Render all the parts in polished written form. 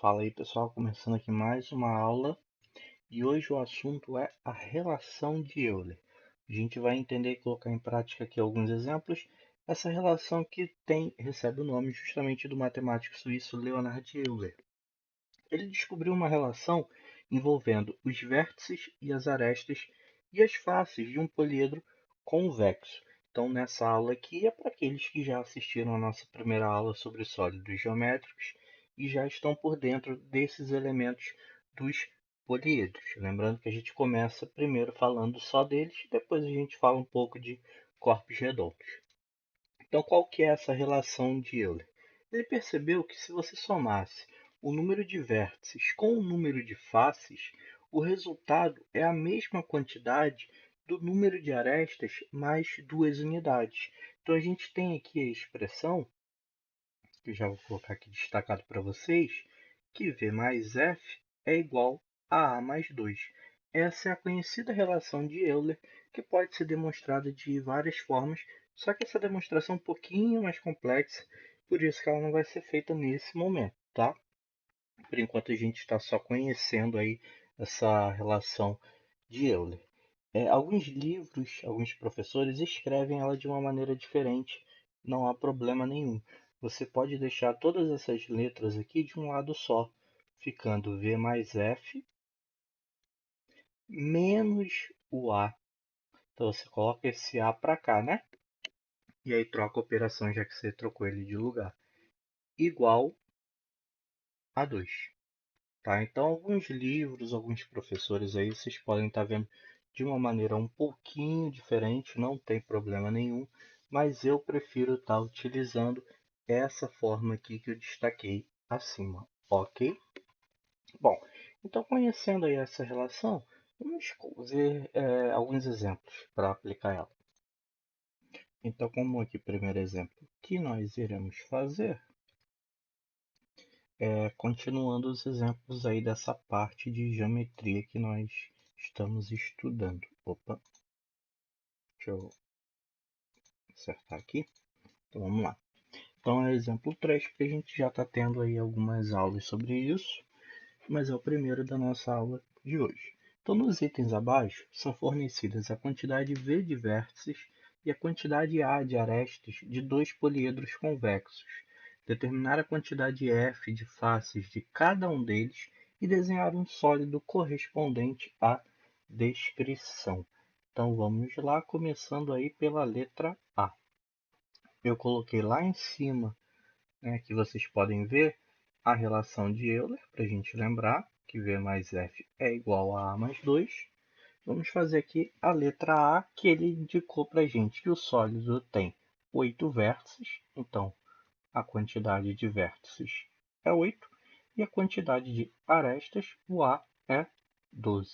Fala aí pessoal, começando aqui mais uma aula e hoje o assunto é a relação de Euler. A gente vai entender e colocar em prática aqui alguns exemplos. Essa relação que recebe o nome justamente do matemático suíço Leonhard Euler. Ele descobriu uma relação envolvendo os vértices e as arestas e as faces de um poliedro convexo. Então, nessa aula aqui é para aqueles que já assistiram a nossa primeira aula sobre sólidos geométricos e já estão por dentro desses elementos dos poliedros. Lembrando que a gente começa primeiro falando só deles, depois a gente fala um pouco de corpos redondos. Então, qual que é essa relação de Euler? Ele percebeu que se você somasse o número de vértices com o número de faces, o resultado é a mesma quantidade do número de arestas mais duas unidades. Então, a gente tem aqui a expressão, que eu já vou colocar aqui destacado para vocês, que V mais F é igual a A mais 2. Essa é a conhecida relação de Euler, que pode ser demonstrada de várias formas, só que essa demonstração é um pouquinho mais complexa, por isso que ela não vai ser feita nesse momento, tá? Por enquanto a gente está só conhecendo aí essa relação de Euler. Alguns livros, alguns professores escrevem ela de uma maneira diferente, não há problema nenhum. Você pode deixar todas essas letras aqui de um lado só, ficando V mais F menos o A. Então você coloca esse A para cá, né? E aí troca a operação, já que você trocou ele de lugar. Igual a 2. Tá? Então, alguns livros, alguns professores aí, vocês podem estar vendo de uma maneira um pouquinho diferente, não tem problema nenhum, mas eu prefiro estar utilizando essa forma aqui que eu destaquei acima, ok? Bom, então conhecendo aí essa relação, vamos ver alguns exemplos para aplicar ela. Então, como aqui, primeiro exemplo, o que nós iremos fazer? Continuando os exemplos aí dessa parte de geometria que nós estamos estudando. Opa, deixa eu acertar aqui. Então vamos lá. Então é o exemplo 3, porque a gente já está tendo aí algumas aulas sobre isso, mas é o primeiro da nossa aula de hoje. Então nos itens abaixo são fornecidas a quantidade V de vértices e a quantidade A de arestas de dois poliedros convexos. Determinar a quantidade F de faces de cada um deles e desenhar um sólido correspondente à descrição. Então vamos lá, começando aí pela letra A. Eu coloquei lá em cima, né, que vocês podem ver a relação de Euler, para a gente lembrar que V mais F é igual a A mais 2. Vamos fazer aqui a letra A, que ele indicou para a gente que o sólido tem 8 vértices, então a quantidade de vértices é 8 e a quantidade de arestas, o A, é 12.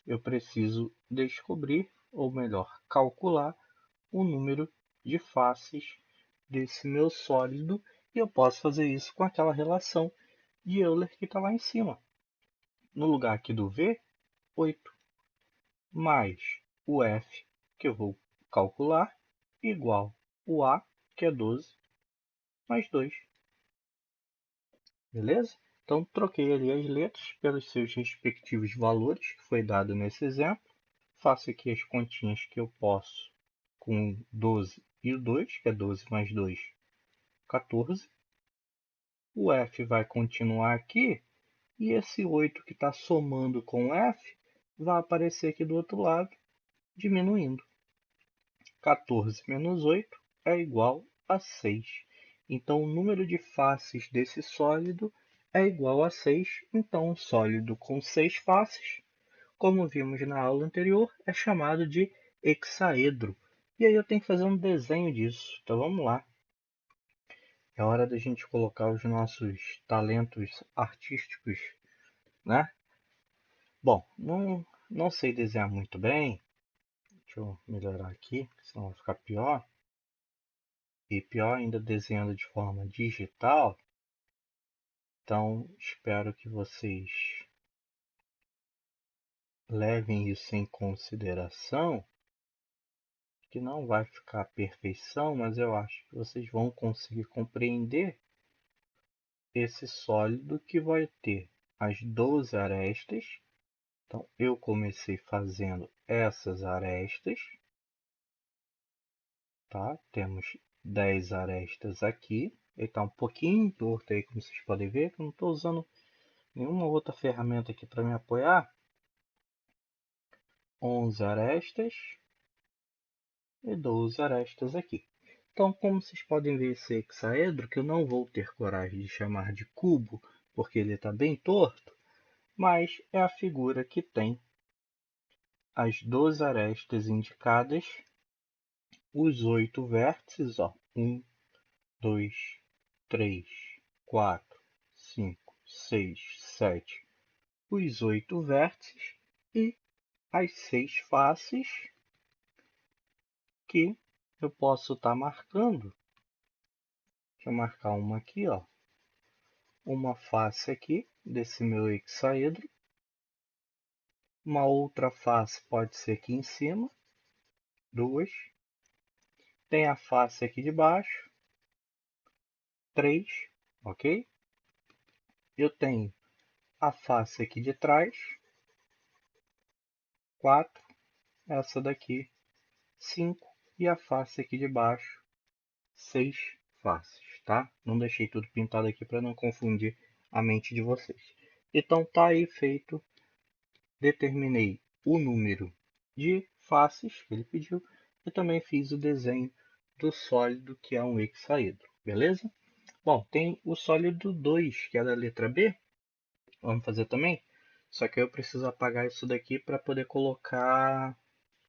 Eu preciso descobrir, ou melhor, calcular o número de faces desse meu sólido e eu posso fazer isso com aquela relação de Euler que está lá em cima. No lugar aqui do V, 8, mais o F, que eu vou calcular, igual o A, que é 12, mais 2. Beleza? Então, troquei ali as letras pelos seus respectivos valores, que foi dado nesse exemplo. Faço aqui as continhas que eu posso com 12 e o 2, que é 12 mais 2, 14. O F vai continuar aqui, e esse 8 que está somando com o F vai aparecer aqui do outro lado, diminuindo. 14 menos 8 é igual a 6. Então, o número de faces desse sólido é igual a 6. Então, um sólido com 6 faces, como vimos na aula anterior, é chamado de hexaedro. E aí eu tenho que fazer um desenho disso. Então, vamos lá. É hora da gente colocar os nossos talentos artísticos, né? Bom, não sei desenhar muito bem. Deixa eu melhorar aqui, senão vai ficar pior. E pior ainda desenhando de forma digital. Então, espero que vocês levem isso em consideração, que não vai ficar a perfeição, mas eu acho que vocês vão conseguir compreender esse sólido que vai ter as 12 arestas. Então, eu comecei fazendo essas arestas, tá? Temos 10 arestas aqui. Ele está um pouquinho torto aí, como vocês podem ver, que eu não estou usando nenhuma outra ferramenta aqui para me apoiar. 11 arestas e 12 arestas aqui. Então, como vocês podem ver esse hexaedro, que eu não vou ter coragem de chamar de cubo, porque ele está bem torto, mas é a figura que tem as 12 arestas indicadas, os 8 vértices, ó, 1, 2, 3, 4, 5, 6, 7, os 8 vértices e as 6 faces que eu posso estar marcando. Deixa eu marcar uma aqui, ó. Uma face aqui desse meu hexaedro. Uma outra face pode ser aqui em cima. Duas. Tem a face aqui de baixo. 3, ok? Eu tenho a face aqui de trás. 4. Essa daqui. 5. E a face aqui de baixo. 6 faces, tá? Não deixei tudo pintado aqui para não confundir a mente de vocês. Então tá aí feito. Determinei o número de faces que ele pediu e também fiz o desenho do sólido, que é um hexaedro, beleza? Bom, tem o sólido 2, que é da letra B. Vamos fazer também. Só que eu preciso apagar isso daqui para poder colocar,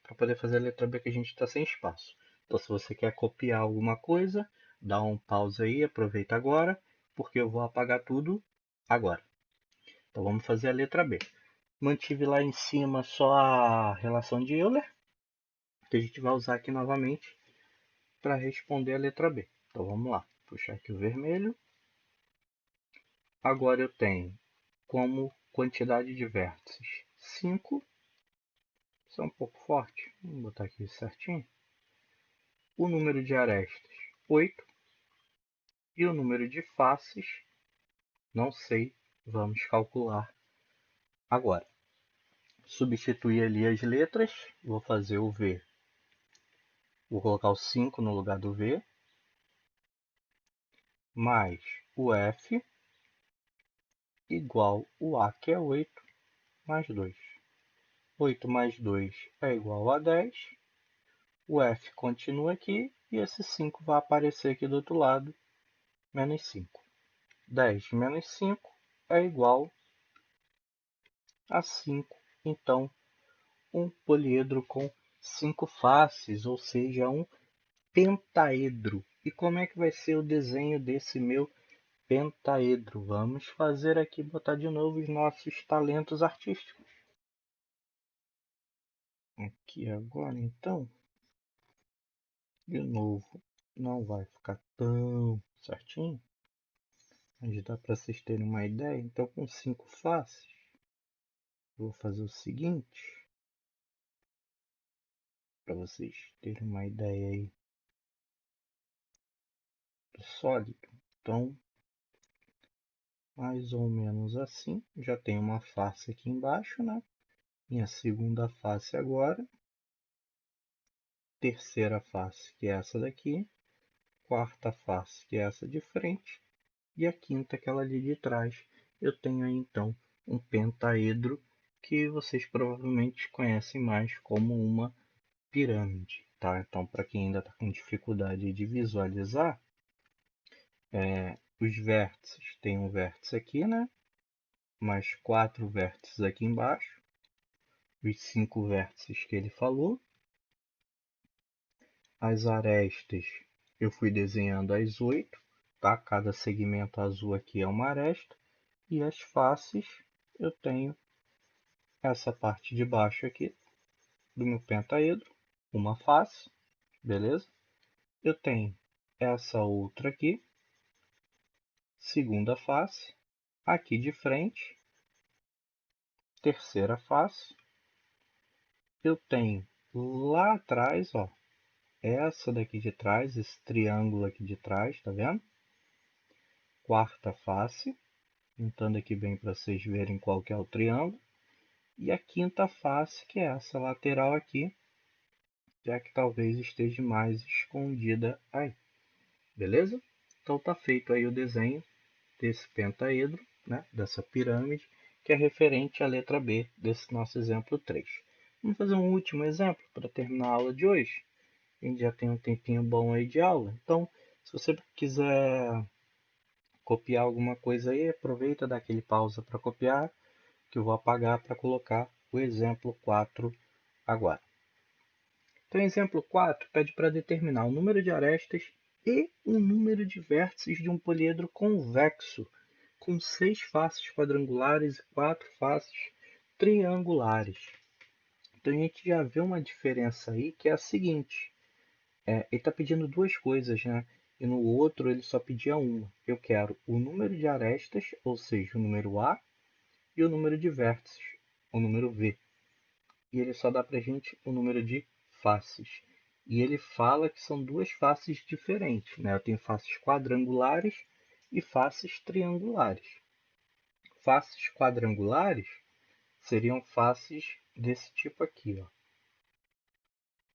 para poder fazer a letra B, que a gente está sem espaço. Então, se você quer copiar alguma coisa, dá um pause aí, aproveita agora, porque eu vou apagar tudo agora. Então, vamos fazer a letra B. Mantive lá em cima só a relação de Euler, que a gente vai usar aqui novamente para responder a letra B. Então vamos lá, puxar aqui o vermelho. Agora eu tenho como quantidade de vértices 5. Isso é um pouco forte, vamos botar aqui certinho. O número de arestas 8. E o número de faces, não sei, vamos calcular agora. Substituir ali as letras, vou fazer o V. Vou colocar o 5 no lugar do V, mais o F, igual o A, que é 8, mais 2. 8 mais 2 é igual a 10. O F continua aqui e esse 5 vai aparecer aqui do outro lado, menos 5. 10 menos 5 é igual a 5. Então, um poliedro com 5 faces, ou seja, um pentaedro. E como é que vai ser o desenho desse meu pentaedro? Vamos fazer aqui, botar de novo os nossos talentos artísticos. Aqui agora, então, de novo, não vai ficar tão certinho, mas dá para vocês terem uma ideia. Então, com 5 faces, eu vou fazer o seguinte, para vocês terem uma ideia aí do sólido. Então, mais ou menos assim, já tem uma face aqui embaixo, né? Minha segunda face agora, terceira face, que é essa daqui, quarta face, que é essa de frente, e a quinta, aquela ali de trás. Eu tenho aí então um pentaedro, que vocês provavelmente conhecem mais como uma pirâmide, tá? Então, para quem ainda está com dificuldade de visualizar, os vértices, tem um vértice aqui, né? Mais 4 vértices aqui embaixo, os 5 vértices que ele falou. As arestas, eu fui desenhando as 8, tá? Cada segmento azul aqui é uma aresta. E as faces, eu tenho essa parte de baixo aqui do meu pentaedro, uma face, beleza? Eu tenho essa outra aqui, segunda face, aqui de frente, terceira face. Eu tenho lá atrás, ó, essa daqui de trás, esse triângulo aqui de trás, tá vendo? quarta face, juntando aqui bem para vocês verem qual que é o triângulo, e a quinta face, que é essa lateral aqui, já que talvez esteja mais escondida aí, beleza? Então tá feito aí o desenho desse pentaedro, né, dessa pirâmide, que é referente à letra B desse nosso exemplo 3. Vamos fazer um último exemplo para terminar a aula de hoje. A gente já tem um tempinho bom aí de aula, então se você quiser copiar alguma coisa aí, aproveita, dá aquele pausa para copiar, que eu vou apagar para colocar o exemplo 4 agora. Então, exemplo 4 pede para determinar o número de arestas e o número de vértices de um poliedro convexo, com 6 faces quadrangulares e 4 faces triangulares. Então, a gente já vê uma diferença aí, que é a seguinte. Ele está pedindo duas coisas, né? E no outro ele só pedia uma. Eu quero o número de arestas, ou seja, o número A, e o número de vértices, o número V. E ele só dá para a gente o número de faces. E ele fala que são duas faces diferentes, né? Eu tenho faces quadrangulares e faces triangulares. Faces quadrangulares seriam faces desse tipo aqui, ó.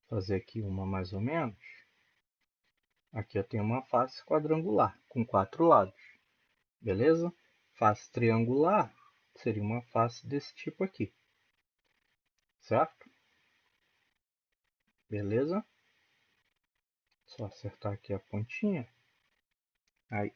Vou fazer aqui uma mais ou menos. Aqui eu tenho uma face quadrangular com 4 lados, beleza? Face triangular seria uma face desse tipo aqui, certo? Beleza? Só acertar aqui a pontinha. Aí.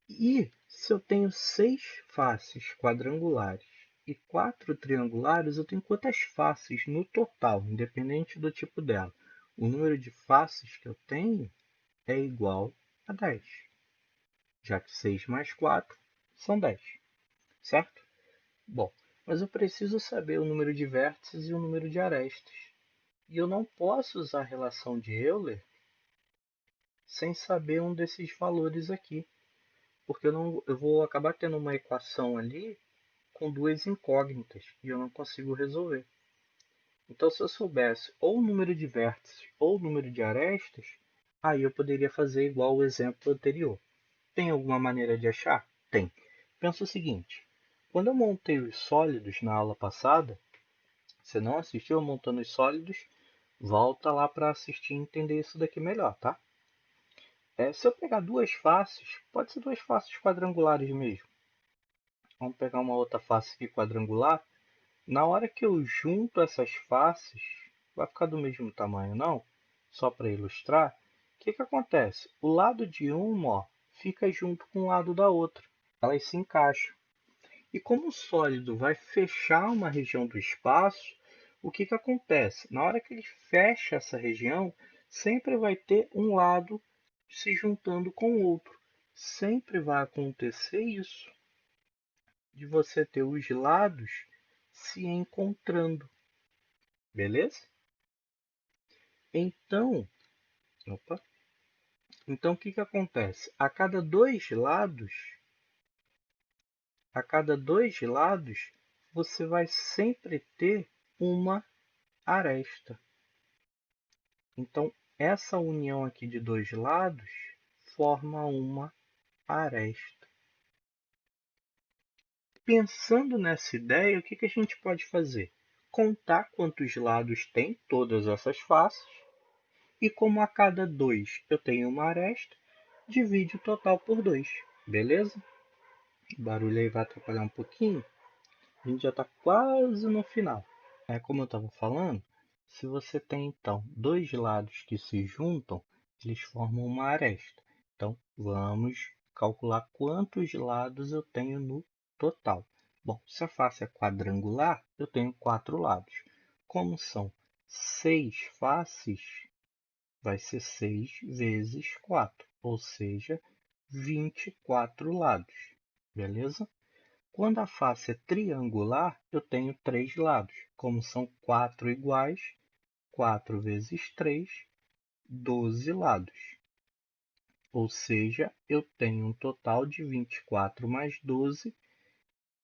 E se eu tenho 6 faces quadrangulares e 4 triangulares, eu tenho quantas faces no total, independente do tipo dela? O número de faces que eu tenho é igual a 10, já que 6 mais 4 são 10, certo? Bom, mas eu preciso saber o número de vértices e o número de arestas. E eu não posso usar a relação de Euler sem saber um desses valores aqui, porque eu vou acabar tendo uma equação ali com duas incógnitas e eu não consigo resolver. Então, se eu soubesse ou o número de vértices ou o número de arestas, aí eu poderia fazer igual o exemplo anterior. Tem alguma maneira de achar? Tem. Pensa o seguinte, quando eu montei os sólidos na aula passada, você não assistiu montando os sólidos, volta lá para assistir e entender isso daqui melhor, tá? Se eu pegar duas faces, pode ser duas faces quadrangulares mesmo. Vamos pegar uma outra face aqui quadrangular. Na hora que eu junto essas faces, vai ficar do mesmo tamanho não? Só para ilustrar, o que acontece? O lado de uma fica junto com o lado da outra. Elas se encaixam. E como o sólido vai fechar uma região do espaço, o que acontece? Na hora que ele fecha essa região, sempre vai ter um lado se juntando com o outro. Sempre vai acontecer isso, de você ter os lados se encontrando, beleza? Então, então o que acontece? A cada dois lados, você vai sempre ter uma aresta. Então, essa união aqui de dois lados forma uma aresta. Pensando nessa ideia, o que a gente pode fazer? Contar quantos lados tem todas essas faces e como a cada dois eu tenho uma aresta, divide o total por 2, beleza? O barulho aí vai atrapalhar um pouquinho. A gente já está quase no final. Como eu estava falando, se você tem então dois lados que se juntam, eles formam uma aresta. Então, vamos calcular quantos lados eu tenho no total. Bom, se a face é quadrangular, eu tenho 4 lados. Como são 6 faces, vai ser 6 vezes 4, ou seja, 24 lados. Beleza? Quando a face é triangular, eu tenho 3 lados. Como são 4 iguais, 4 vezes 3, 12 lados. Ou seja, eu tenho um total de 24 mais 12,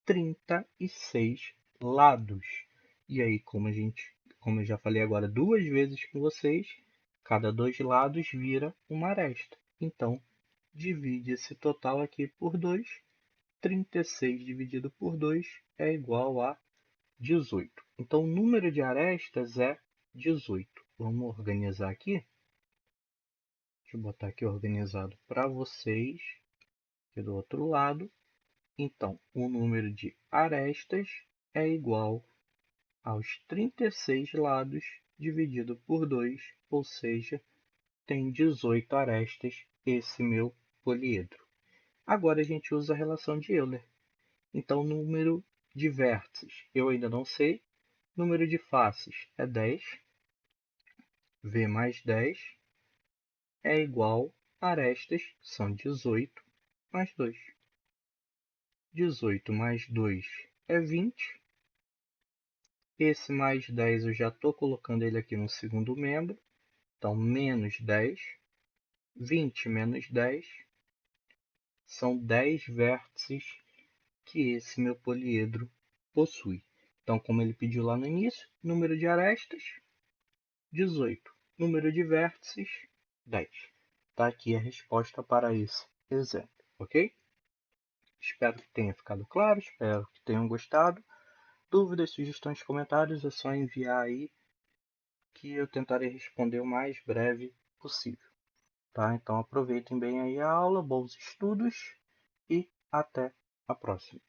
36 lados. E aí, como eu já falei agora duas vezes com vocês, cada dois lados vira uma aresta. Então, divide esse total aqui por 2. 36 dividido por 2 é igual a 18. Então, o número de arestas é 18. Vamos organizar aqui. Deixa eu botar aqui organizado para vocês, aqui do outro lado. Então, o número de arestas é igual aos 36 lados dividido por 2, ou seja, tem 18 arestas esse meu poliedro. Agora a gente usa a relação de Euler. Então, número de vértices eu ainda não sei. Número de faces é 10. V mais 10 é igual a arestas, são 18, mais 2. 18 mais 2 é 20. Esse mais 10 eu já estou colocando ele aqui no segundo membro. Então, menos 10. 20 menos 10 são 10 vértices que esse meu poliedro possui. Então, como ele pediu lá no início, número de arestas, 18. Número de vértices, 10. Está aqui a resposta para esse exemplo, ok? Espero que tenha ficado claro, espero que tenham gostado. Dúvidas, sugestões, comentários, é só enviar aí que eu tentarei responder o mais breve possível. Tá? Então aproveitem bem aí a aula, bons estudos e até a próxima.